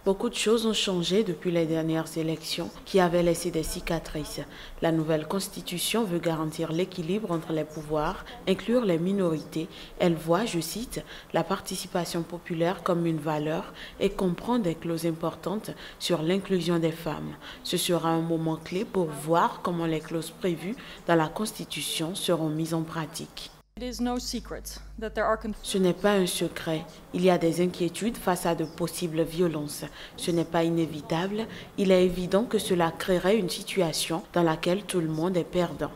Beaucoup de choses ont changé depuis les dernières élections qui avaient laissé des cicatrices. La nouvelle constitution veut garantir l'équilibre entre les pouvoirs, inclure les minorités. Elle voit, je cite, la participation populaire comme une valeur et comprend des clauses importantes sur l'inclusion des femmes. Ce sera un moment clé pour voir comment les clauses prévues dans la constitution seront mises en pratique. Ce n'est pas un secret. Il y a des inquiétudes face à de possibles violences. Ce n'est pas inévitable. Il est évident que cela créerait une situation dans laquelle tout le monde est perdant.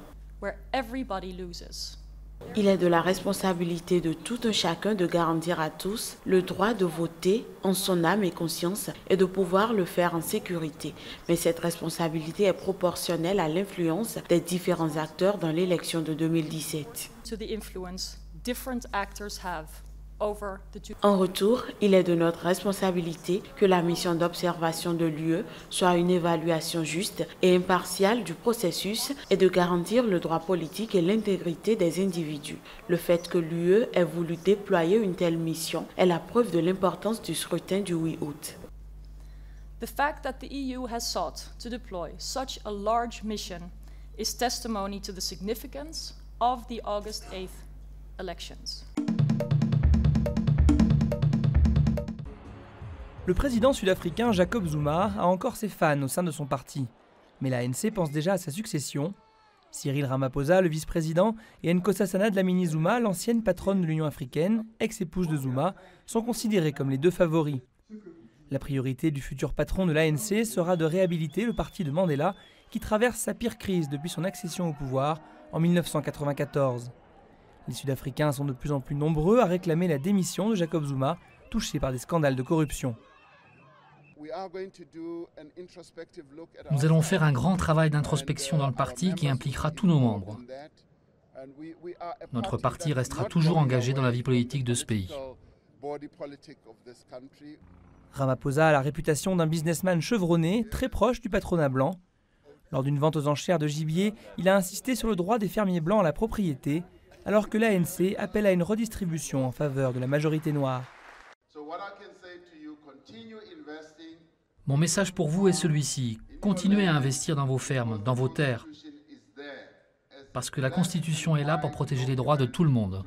Il est de la responsabilité de tout un chacun de garantir à tous le droit de voter en son âme et conscience et de pouvoir le faire en sécurité. Mais cette responsabilité est proportionnelle à l'influence des différents acteurs dans l'élection de 2017. En retour, il est de notre responsabilité que la mission d'observation de l'UE soit une évaluation juste et impartiale du processus et de garantir le droit politique et l'intégrité des individus. Le fait que l'UE ait voulu déployer une telle mission est la preuve de l'importance du scrutin du 8 août. The fact that the EU has sought to deploy such a large mission is testimony to the significance of the August 8th elections. Le président sud-africain Jacob Zuma a encore ses fans au sein de son parti. Mais l'ANC pense déjà à sa succession. Cyril Ramaphosa, le vice-président, et Nkosazana Dlamini Zuma, l'ancienne patronne de l'Union africaine, ex-épouse de Zuma, sont considérés comme les deux favoris. La priorité du futur patron de l'ANC sera de réhabiliter le parti de Mandela, qui traverse sa pire crise depuis son accession au pouvoir en 1994. Les Sud-Africains sont de plus en plus nombreux à réclamer la démission de Jacob Zuma, touché par des scandales de corruption. Nous allons faire un grand travail d'introspection dans le parti qui impliquera tous nos membres. Notre parti restera toujours engagé dans la vie politique de ce pays. Ramaphosa a la réputation d'un businessman chevronné, très proche du patronat blanc. Lors d'une vente aux enchères de gibier, il a insisté sur le droit des fermiers blancs à la propriété, alors que l'ANC appelle à une redistribution en faveur de la majorité noire. Mon message pour vous est celui-ci. Continuez à investir dans vos fermes, dans vos terres. Parce que la Constitution est là pour protéger les droits de tout le monde.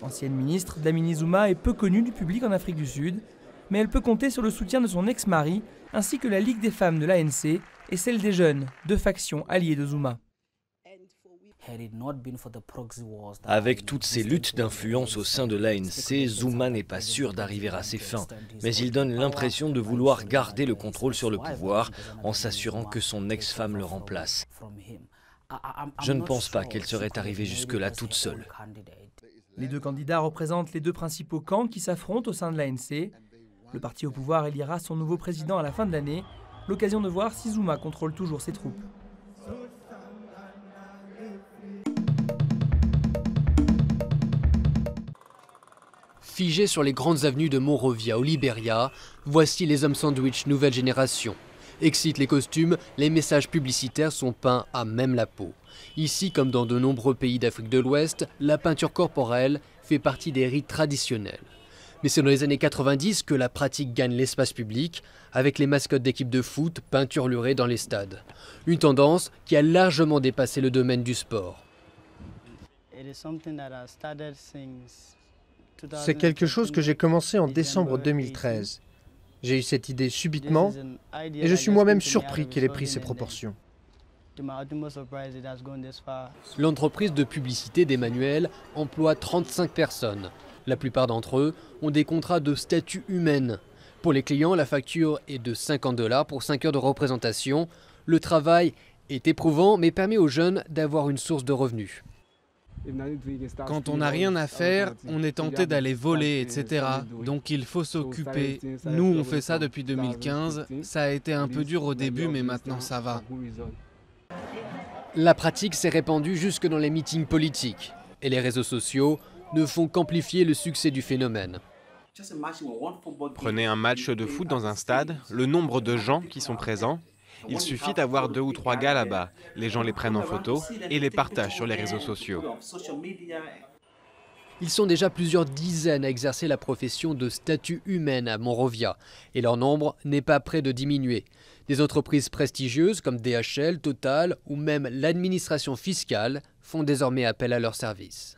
Ancienne ministre, Dlamini Zuma est peu connue du public en Afrique du Sud, mais elle peut compter sur le soutien de son ex-mari, ainsi que la Ligue des femmes de l'ANC et celle des jeunes, deux factions alliées de Zuma. Avec toutes ces luttes d'influence au sein de l'ANC, Zuma n'est pas sûr d'arriver à ses fins, mais il donne l'impression de vouloir garder le contrôle sur le pouvoir en s'assurant que son ex-femme le remplace. Je ne pense pas qu'elle serait arrivée jusque-là toute seule. Les deux candidats représentent les deux principaux camps qui s'affrontent au sein de l'ANC. Le parti au pouvoir éliera son nouveau président à la fin de l'année, l'occasion de voir si Zuma contrôle toujours ses troupes. Figés sur les grandes avenues de Monrovia au Libéria, voici les hommes sandwich nouvelle génération. Excitent les costumes, les messages publicitaires sont peints à même la peau. Ici, comme dans de nombreux pays d'Afrique de l'Ouest, la peinture corporelle fait partie des rites traditionnels. Mais c'est dans les années 90 que la pratique gagne l'espace public, avec les mascottes d'équipes de foot peinturlurées dans les stades. Une tendance qui a largement dépassé le domaine du sport. C'est quelque chose que j'ai commencé en décembre 2013. J'ai eu cette idée subitement et je suis moi-même surpris qu'elle ait pris ces proportions. L'entreprise de publicité d'Emmanuel emploie 35 personnes. La plupart d'entre eux ont des contrats de statut humaine. Pour les clients, la facture est de $50 pour 5 heures de représentation. Le travail est éprouvant mais permet aux jeunes d'avoir une source de revenus. Quand on n'a rien à faire, on est tenté d'aller voler, etc. Donc il faut s'occuper. Nous, on fait ça depuis 2015. Ça a été un peu dur au début, mais maintenant ça va. La pratique s'est répandue jusque dans les meetings politiques. Et les réseaux sociaux ne font qu'amplifier le succès du phénomène. Prenez un match de foot dans un stade, le nombre de gens qui sont présents, Il suffit d'avoir 2 ou 3 gars là-bas. Les gens les prennent en photo et les partagent sur les réseaux sociaux. Ils sont déjà plusieurs dizaines à exercer la profession de statue humaine à Monrovia et leur nombre n'est pas près de diminuer. Des entreprises prestigieuses comme DHL, Total ou même l'administration fiscale font désormais appel à leurs services.